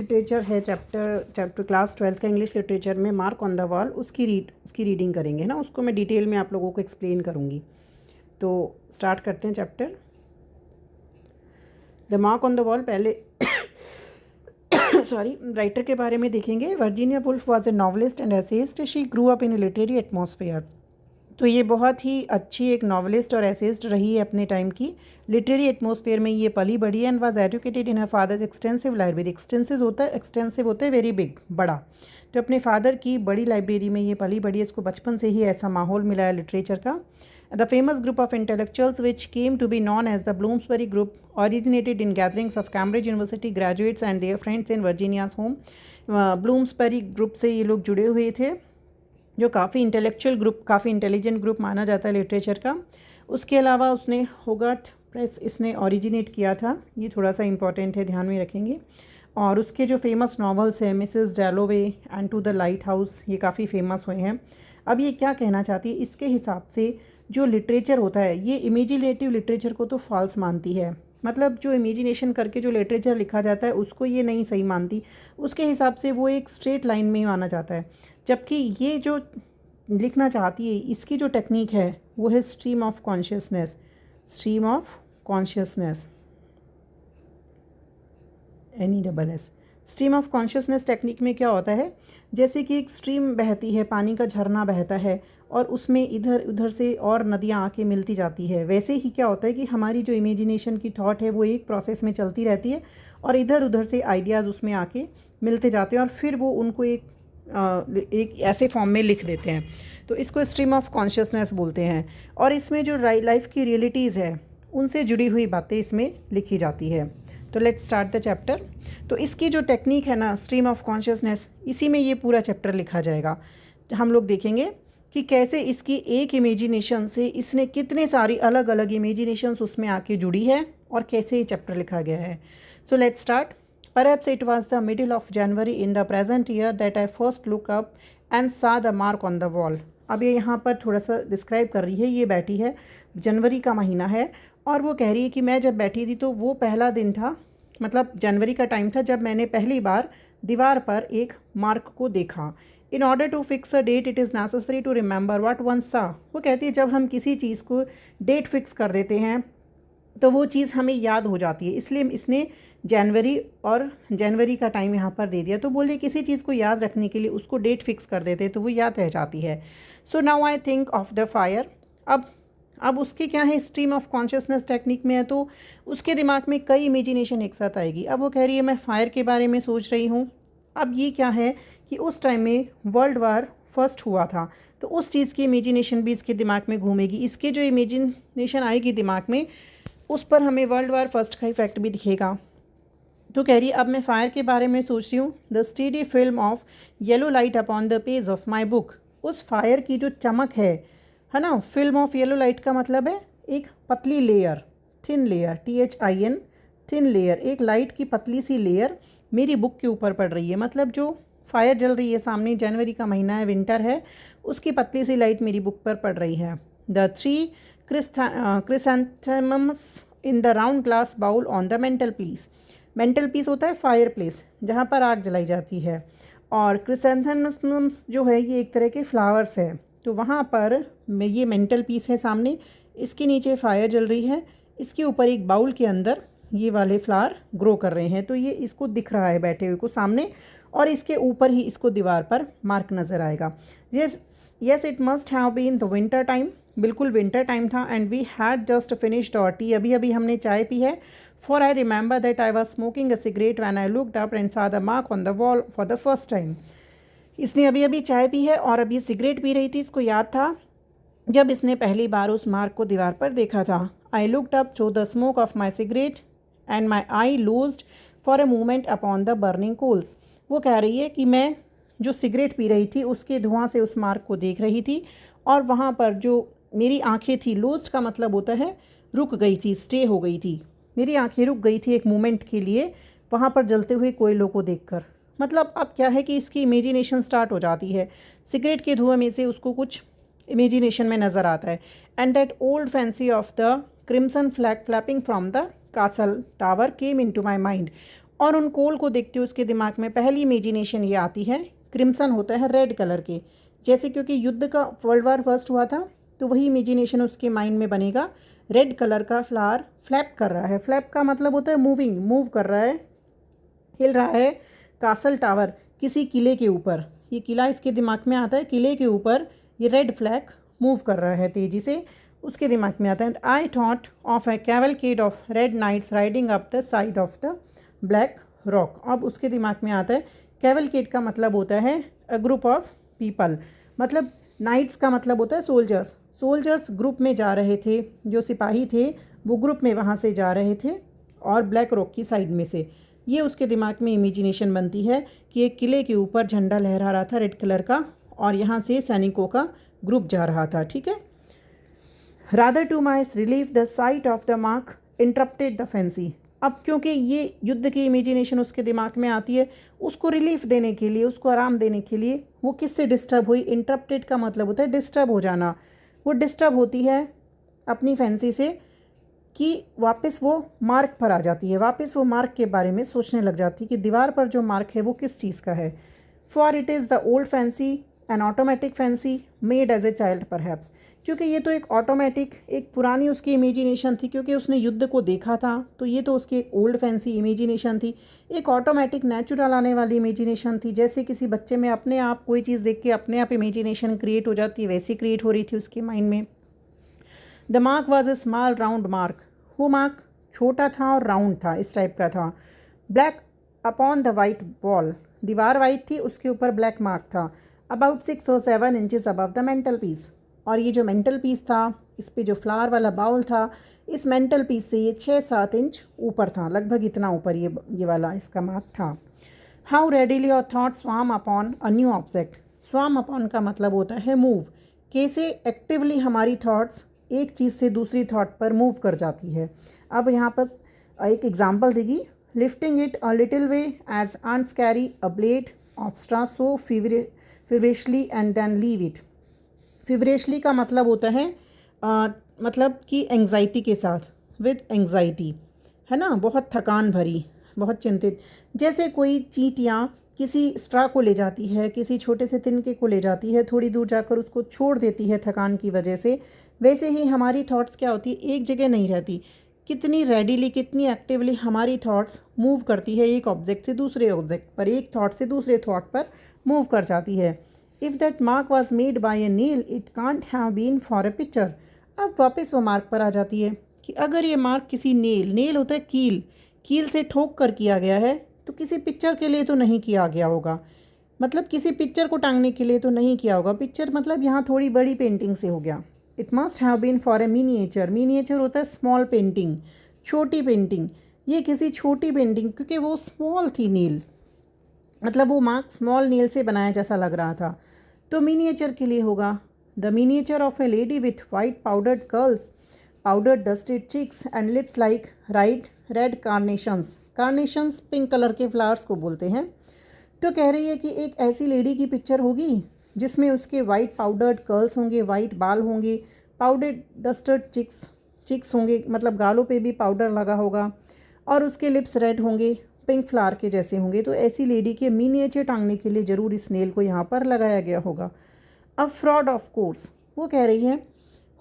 Literature है chapter class 12th का English literature में मार्क ऑन द वॉल, उसकी रीडिंग करेंगे ना, उसको मैं डिटेल में आप लोगों को एक्सप्लेन करूँगी। तो स्टार्ट करते हैं chapter. The mark on the wall पहले सॉरी राइटर के बारे में देखेंगे। Virginia Woolf was a novelist and essayist. She grew up in A literary atmosphere. तो ये बहुत ही अच्छी एक नॉवलिस्ट और एसेइस्ट रही है अपने टाइम की। लिटरेरी एटमॉस्फेयर में ये पली बढ़ी and was educated in her father's extensive library. Extensive होता है वेरी बिग, बड़ा। तो अपने फादर की बड़ी लाइब्रेरी में ये पली बढ़ी है। इसको बचपन से ही ऐसा माहौल मिला है लिटरेचर का। The famous group of intellectuals which came to be known as the Bloomsbury group originated in gatherings of Cambridge University graduates and their friends in Virginia's home. Bloomsbury group से ये लोग जुड़े हुए थे, जो काफ़ी इंटेलेक्चुअल ग्रुप, काफ़ी intelligent group माना जाता है लिटरेचर का। उसके अलावा उसने होगार्थ प्रेस इसने ओरिजिनेट किया था, ये थोड़ा सा इंपॉर्टेंट है, ध्यान में रखेंगे। और उसके जो फेमस नॉवेल्स हैं Mrs Dalloway and to the lighthouse, ये काफ़ी फेमस हुए हैं। अब ये क्या कहना चाहती है, इसके हिसाब से जो लिटरेचर होता है ये इमेजिनेटिव लिटरेचर को तो फॉल्स मानती है। मतलब जो इमेजिनेशन करके जो लिटरेचर लिखा जाता है उसको ये नहीं सही मानती। उसके हिसाब से वो एक स्ट्रेट लाइन में ही माना जाता है, जबकि ये जो लिखना चाहती है इसकी जो टेक्निक है वो है stream of consciousness. Stream of consciousness, NESS। Stream of consciousness technique में क्या होता है, जैसे कि एक स्ट्रीम बहती है, पानी का झरना बहता है और उसमें इधर उधर से और नदियाँ आके मिलती जाती है। वैसे ही क्या होता है कि हमारी जो इमेजिनेशन की थॉट है वो एक प्रोसेस में चलती रहती है और इधर उधर से आइडियाज़ उसमें आके मिलते जाते हैं और फिर वो उनको एक ऐसे फॉर्म में लिख देते हैं। तो इसको स्ट्रीम ऑफ कॉन्शियसनेस बोलते हैं। और इसमें जो लाइफ की रियलिटीज़ है उनसे जुड़ी हुई बातें इसमें लिखी जाती है। तो लेट्स स्टार्ट द चैप्टर। तो इसकी जो टेक्निक है ना, स्ट्रीम ऑफ कॉन्शियसनेस, इसी में ये पूरा चैप्टर लिखा जाएगा। हम लोग देखेंगे कि कैसे इसकी एक इमेजिनेशन से इसने कितने सारी अलग अलग इमेजिनेशंस उसमें आके जुड़ी है और कैसे ये चैप्टर लिखा गया है। So let's start. Perhaps it was the middle of January in the present year that I first looked up and saw the mark on the wall. अब ये यहाँ पर थोड़ा सा डिस्क्राइब कर रही है। ये बैठी है, जनवरी का महीना है और वो कह रही है कि मैं जब बैठी थी तो वो पहला दिन था, मतलब जनवरी का टाइम था, जब मैंने पहली बार दीवार पर एक मार्क को देखा। In order to fix a date it is necessary to remember what one saw. वो कहती है जब हम किसी चीज़ को डेट फिक्स कर देते हैं तो वो चीज़ हमें याद हो जाती है, इसलिए इसने जनवरी का टाइम यहाँ पर दे दिया। तो बोलिए किसी चीज़ को याद रखने के लिए उसको डेट फिक्स कर देते तो वो याद रह जाती है। So now I think of the fire. अब उसकी क्या है, स्ट्रीम ऑफ कॉन्शियसनेस टेक्निक में है तो उसके दिमाग में कई इमेजिनेशन एक साथ आएगी। अब वो कह रही है मैं फायर के बारे में सोच रही हूँ। अब ये क्या है कि उस टाइम में वर्ल्ड वार फर्स्ट हुआ था, तो उस चीज़ की इमेजिनेशन भी इसके दिमाग में घूमेगी। इसके जो इमेजिनेशन आएगी दिमाग में उस पर हमें वर्ल्ड वार फर्स्ट का इफेक्ट भी दिखेगा। तो कह रही है अब मैं फायर के बारे में सोच रही हूँ। The steady film of yellow light upon the page of my book. उस फायर की जो चमक है ना, फिल्म ऑफ येलो लाइट का मतलब है एक पतली layer, thin layer, THIN, thin layer, एक लाइट की पतली सी लेयर मेरी बुक के ऊपर पड़ रही है। मतलब जो फायर जल रही है सामने, जनवरी का महीना है, विंटर है, उसकी पतली सी लाइट मेरी बुक पर पड़ रही है। The 3 chrysanthemums in the round glass bowl on the mantel piece. Mantel piece होता है फायर प्लेस, जहाँ पर आग जलाई जाती है, और क्रिसैंथेमम्स जो है ये एक तरह के फ्लावर्स है। तो वहाँ पर ये मेंटल पीस है सामने, इसके नीचे फायर जल रही है, इसके ऊपर एक बाउल के अंदर ये वाले फ्लावर ग्रो कर रहे हैं। तो ये इसको दिख रहा है बैठे हुए को सामने, और इसके ऊपर ही इसको दीवार पर मार्क नज़र आएगा। Yes it must have been the winter time. बिल्कुल विंटर टाइम था। And we had just finished our tea. अभी अभी हमने चाय पी है। For I remember that I was smoking a cigarette when I looked up and saw the mark on the wall for the first time. इसने अभी अभी चाय पी है और अभी सिगरेट पी रही थी। इसको याद था जब इसने पहली बार उस मार्क को दीवार पर देखा था। I looked up through the smoke of my cigarette and my eye lodged for a moment upon the burning coals. वो कह रही है कि मैं जो सिगरेट पी रही थी उसके धुआं से उस मार्क को देख रही थी और वहाँ पर जो मेरी आंखें थी, लूज्ड का मतलब होता है रुक गई थी, स्टे हो गई थी, मेरी आंखें रुक गई थी एक मोमेंट के लिए वहाँ पर जलते हुए कोयलों को देखकर। मतलब अब क्या है कि इसकी इमेजिनेशन स्टार्ट हो जाती है, सिगरेट के धुएं में से उसको कुछ इमेजिनेशन में नज़र आता है। And that old fancy of the crimson flag flapping from the castle tower came into my mind. और उन कोल को देखते हुए उसके दिमाग में पहली इमेजिनेशन ये आती है, क्रिम्सन होता है रेड कलर के, जैसे क्योंकि युद्ध का वर्ल्ड वार फर्स्ट हुआ था तो वही इमेजिनेशन उसके माइंड में बनेगा। रेड कलर का फ्लावर फ्लैप कर रहा है, फ्लैप का मतलब होता है मूविंग, मूव कर रहा है, हिल रहा है। कासल टावर किसी किले के ऊपर, ये किला इसके दिमाग में आता है, किले के ऊपर ये रेड फ्लैग मूव कर रहा है तेज़ी से, उसके दिमाग में आता है। I thought of a cavalcade of red knights riding up the side of the black rock. अब उसके दिमाग में आता है, कैवलकेड का मतलब होता है अ ग्रुप ऑफ पीपल, मतलब नाइट्स का मतलब होता है सोल्जर्स, सोल्जर्स ग्रुप में जा रहे थे, जो सिपाही थे वो ग्रुप में वहाँ से जा रहे थे और ब्लैक रॉक की साइड में से। ये उसके दिमाग में इमेजिनेशन बनती है कि एक किले के ऊपर झंडा लहरा रहा था रेड कलर का और यहाँ से सैनिकों का ग्रुप जा रहा था। ठीक है। Rather to my relief the sight of the mark interrupted the fancy. अब क्योंकि ये युद्ध की इमेजिनेशन उसके दिमाग में आती है, उसको रिलीफ देने के लिए, उसको आराम देने के लिए वो किससे डिस्टर्ब हुई? इंटरप्टेड का मतलब होता है डिस्टर्ब हो जाना। वो डिस्टर्ब होती है अपनी फैंसी से कि वापस वो मार्क पर आ जाती है, वापस वो मार्क के बारे में सोचने लग जाती है कि दीवार पर जो मार्क है वो किस चीज़ का है। For it is the old fancy an automatic fancy made as a child perhaps, क्योंकि ये तो एक ऑटोमेटिक, एक पुरानी उसकी इमेजिनेशन थी, क्योंकि उसने युद्ध को देखा था तो ये तो उसकी एक ओल्ड फैंसी इमेजिनेशन थी। एक ऑटोमेटिक नेचुरल आने वाली इमेजिनेशन थी, जैसे किसी बच्चे में अपने आप कोई चीज़ देख के अपने आप इमेजिनेशन क्रिएट हो जाती है, वैसी क्रिएट हो रही थी उसके माइंड में। The mark was a small round mark, वो मार्क छोटा था और राउंड था, इस टाइप का था। Black upon the white wall, दीवार वाइट थी, उसके ऊपर ब्लैक मार्क था। About 6 or 7 inches above the mantel piece, और ये जो मेंटल पीस था, इस पे जो फ्लावर वाला बाउल था, इस मेंटल पीस से ये 6-7 इंच ऊपर था, लगभग इतना ऊपर ये वाला इसका मार्क था। How readily your thought swam upon a new object, swam upon का मतलब होता है मूव, कैसे एक्टिवली हमारी थॉट्स एक चीज़ से दूसरी थॉट पर मूव कर जाती है। अब यहाँ पर एक एग्जांपल देगी, lifting it a little way as ants carry a blade of straw so feverishly and then leave it. Feverishly का मतलब होता है मतलब कि एंग्जाइटी के साथ, विद एंग्जाइटी, है ना, बहुत थकान भरी, बहुत चिंतित। जैसे कोई चींटियाँ किसी स्ट्रा को ले जाती है, किसी छोटे से तिनके को ले जाती है, थोड़ी दूर जाकर उसको छोड़ देती है थकान की वजह से, वैसे ही हमारी थॉट्स क्या होती है, एक जगह नहीं रहती। कितनी रेडिली, कितनी एक्टिवली हमारी थॉट्स मूव करती है एक ऑब्जेक्ट से दूसरे ऑब्जेक्ट पर, एक थॉट से दूसरे थॉट पर मूव कर जाती है। If that mark was made by a nail it can't have been for a picture. अब वापस वो मार्क पर आ जाती है कि अगर ये मार्क किसी नेल, नेल होता है कील, कील से ठोक कर किया गया है तो किसी पिक्चर के लिए तो नहीं किया गया होगा, मतलब किसी पिक्चर को टांगने के लिए तो नहीं किया होगा। पिक्चर मतलब यहाँ थोड़ी बड़ी पेंटिंग से हो गया। It must have been for a miniature, miniature होता है स्मॉल पेंटिंग, छोटी पेंटिंग। ये किसी छोटी पेंटिंग, क्योंकि वो स्मॉल थी नील, मतलब वो मार्क स्मॉल नील से बनाया जैसा लग रहा था, तो मिनिएचर के लिए होगा। The miniature of a lady with white powdered curls, powdered dusted cheeks and lips like right red carnations, carnations pink colour के फ्लावर्स को बोलते हैं। तो कह रही है कि एक ऐसी लेडी की पिक्चर होगी जिसमें उसके वाइट पाउडर्ड कर्ल्स होंगे, वाइट बाल होंगे, पाउडर्ड डस्टेड चिक्स होंगे, मतलब गालों पे भी पाउडर लगा होगा, और उसके लिप्स रेड होंगे, पिंक फ्लावर के जैसे होंगे। तो ऐसी लेडी के मिनिएचर टांगने के लिए ज़रूर इस नेल को यहाँ पर लगाया गया होगा। अब फ्रॉड ऑफ कोर्स, वो कह रही है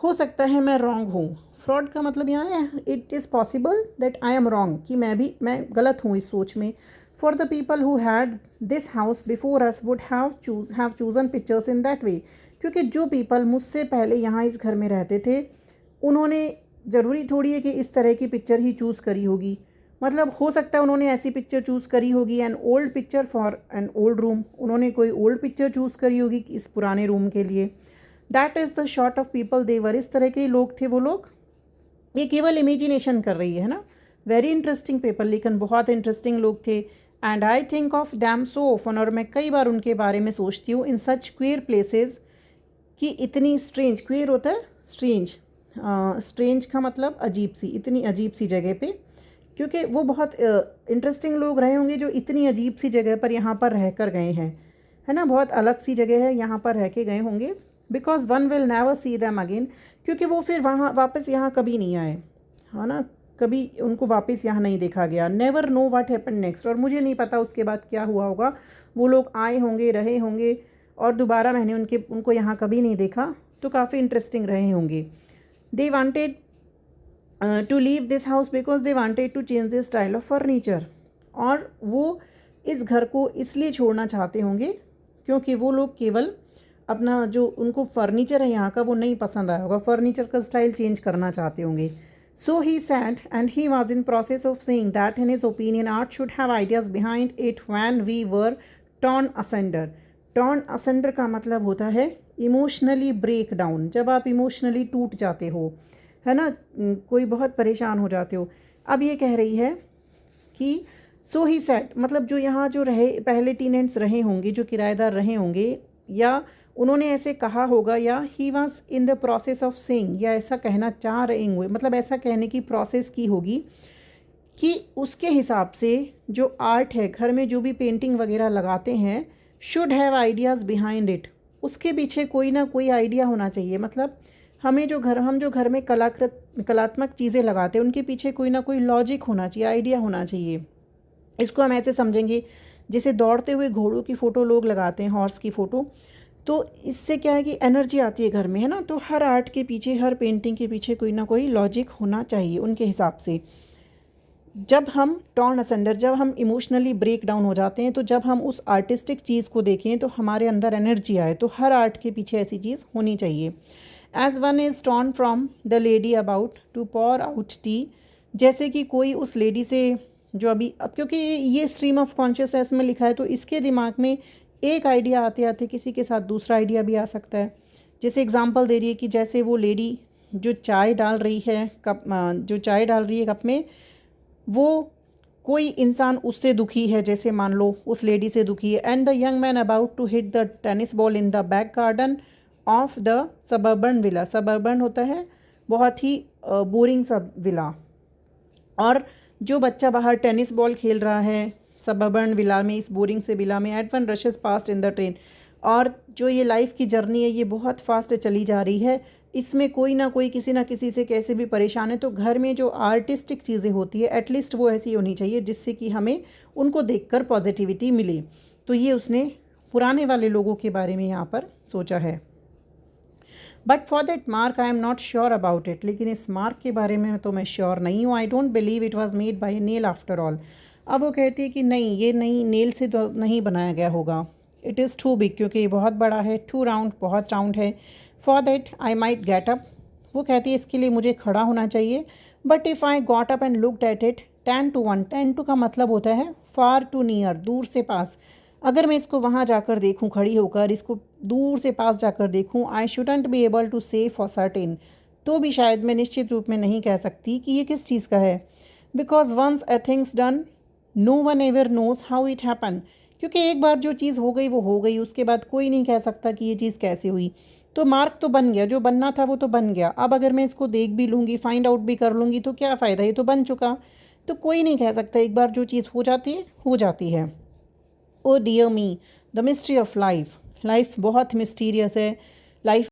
हो सकता है मैं रॉन्ग हूँ। फ्रॉड का मतलब यहाँ है it is possible that I am wrong, कि मैं गलत हूँ इस सोच में। For the people who had this house before us would have chosen pictures in that way, क्योंकि जो पीपल मुझसे पहले यहाँ इस घर में रहते थे उन्होंने, ज़रूरी थोड़ी है कि इस तरह की पिक्चर ही चूज़ करी होगी, मतलब हो सकता है उन्होंने ऐसी पिक्चर चूज़ करी होगी, an old picture for an old room, उन्होंने कोई ओल्ड पिक्चर चूज़ करी होगी इस पुराने रूम के लिए। That is the sort of people they were, इस तरह के लोग थे वो लोग। ये केवल इमेजिनेशन कर रही है ना। वेरी इंटरेस्टिंग पेपर, लेकिन बहुत इंटरेस्टिंग लोग थे। And I think of dam so often, और मैं कई बार उनके बारे में सोचती हूँ, इन सच क्वेयर प्लेसेस, कि इतनी स्ट्रेंज, क्वेयर होता है स्ट्रेंज, स्ट्रेंज का मतलब अजीब सी, इतनी अजीब सी जगह पे, क्योंकि वो बहुत इंटरेस्टिंग लोग रहे होंगे जो इतनी अजीब सी जगह पर यहाँ पर रह कर गए हैं, है ना, बहुत अलग सी जगह है, यहाँ पर रह के गए होंगे। Because one will never see them again, क्योंकि वो फिर वहाँ वापस यहाँ कभी नहीं आए, है ना। कभी उनको वापस यहाँ नहीं देखा गया। Never know what happened next, और मुझे नहीं पता उसके बाद क्या हुआ होगा। वो लोग आए होंगे, रहे होंगे, और दोबारा मैंने उनको यहाँ कभी नहीं देखा, तो काफ़ी इंटरेस्टिंग रहे होंगे। They wanted to leave this house because they wanted to change the style of furniture, और वो इस घर को इसलिए छोड़ना चाहते होंगे क्योंकि वो लोग केवल अपना जो उनको फर्नीचर है यहाँ का वो नहीं पसंद आया होगा, फर्नीचर का स्टाइल चेंज करना चाहते होंगे। So he said and he was in process of saying that in his opinion art should have ideas behind it when we were torn asunder. Torn asunder का मतलब होता है इमोशनली ब्रेक डाउन, जब आप emotionally टूट जाते हो, है ना, कोई बहुत परेशान हो जाते हो। अब ये कह रही है कि सो ही सेट, मतलब जो यहाँ जो रहे पहले टेनेंट्स रहे होंगे, जो किराएदार रहे होंगे, या उन्होंने ऐसे कहा होगा, या ही was in the process of saying, या ऐसा कहना चाह रहे होंगे, मतलब ऐसा कहने की प्रोसेस की होगी कि उसके हिसाब से जो आर्ट है, घर में जो भी पेंटिंग वगैरह लगाते हैं, should have ideas behind it, उसके पीछे कोई ना कोई आइडिया होना चाहिए। मतलब हम जो घर में कलात्मक चीज़ें लगाते हैं उनके पीछे कोई ना कोई लॉजिक होना चाहिए, आइडिया होना चाहिए। इसको हम ऐसे समझेंगे जैसे दौड़ते हुए घोड़ों की फ़ोटो लोग लगाते हैं, हॉर्स की फ़ोटो, तो इससे क्या है कि एनर्जी आती है घर में, है ना। तो हर आर्ट के पीछे, हर पेंटिंग के पीछे कोई ना कोई लॉजिक होना चाहिए उनके हिसाब से। जब हम टॉर्न असेंडर, जब हम इमोशनली ब्रेक डाउन हो जाते हैं, तो जब हम उस आर्टिस्टिक चीज़ को देखें तो हमारे अंदर एनर्जी आए, तो हर आर्ट के पीछे ऐसी चीज़ होनी चाहिए। As one is torn from the lady about to pour out tea, जैसे कि कोई उस लेडी से जो अभी, अब क्योंकि ये स्ट्रीम ऑफ कॉन्शियसनेस में लिखा है तो इसके दिमाग में एक आइडिया आते आते किसी के साथ दूसरा आइडिया भी आ सकता है। जैसे एग्जांपल दे रही है कि जैसे वो लेडी जो चाय डाल रही है कप में, वो कोई इंसान उससे दुखी है, जैसे मान लो उस लेडी से दुखी है। And the young man about to hit the tennis ball in the back garden of the suburban villa, suburban होता है बहुत ही बोरिंग सा विला, और जो बच्चा बाहर टेनिस बॉल खेल रहा है सबर्बन विला में, इस बोरिंग से विला में, as one rushes past in the train, और जो ये लाइफ की जर्नी है ये बहुत फास्ट चली जा रही है, इसमें कोई ना कोई किसी ना किसी से कैसे भी परेशान है। तो घर में जो आर्टिस्टिक चीज़ें होती है एटलीस्ट वो ऐसी होनी चाहिए जिससे कि हमें उनको देखकर पॉजिटिविटी मिले। तो ये उसने पुराने वाले लोगों के बारे में यहाँ पर सोचा है। But for that mark I am not sure about it, लेकिन इस मार्क के बारे में तो मैं श्योर नहीं हूँ। I don't believe it was made by nail after all. अब वो कहती है कि नहीं, ये नहीं, नेल से तो नहीं बनाया गया होगा। इट इज़ टू बिग, क्योंकि ये बहुत बड़ा है, टू राउंड, बहुत राउंड है। For that I might get up, वो कहती है इसके लिए मुझे खड़ा होना चाहिए। But if I got up and looked at it 10 to 1, 10 to का मतलब होता है फार टू नियर, दूर से पास। अगर मैं इसको वहाँ जाकर देखूँ, खड़ी होकर इसको दूर से पास जाकर देखूँ, I shouldn't be able to say for certain, तो भी शायद मैं निश्चित रूप में नहीं कह सकती कि ये किस चीज़ का है। Because once a thing's done no one ever knows how it happen, क्योंकि एक बार जो चीज़ हो गई वो हो गई, उसके बाद कोई नहीं कह सकता कि ये चीज़ कैसे हुई। तो मार्क तो बन गया, जो बनना था वो तो बन गया। अब अगर मैं इसको देख भी लूँगी, फाइंड आउट भी कर लूँगी, तो क्या फ़ायदा, ये तो बन चुका। तो कोई नहीं कह सकता, एक बार जो चीज़ हो जाती है हो जाती है। O dear me, the mystery of life, life बहुत मिस्टीरियस है। लाइफ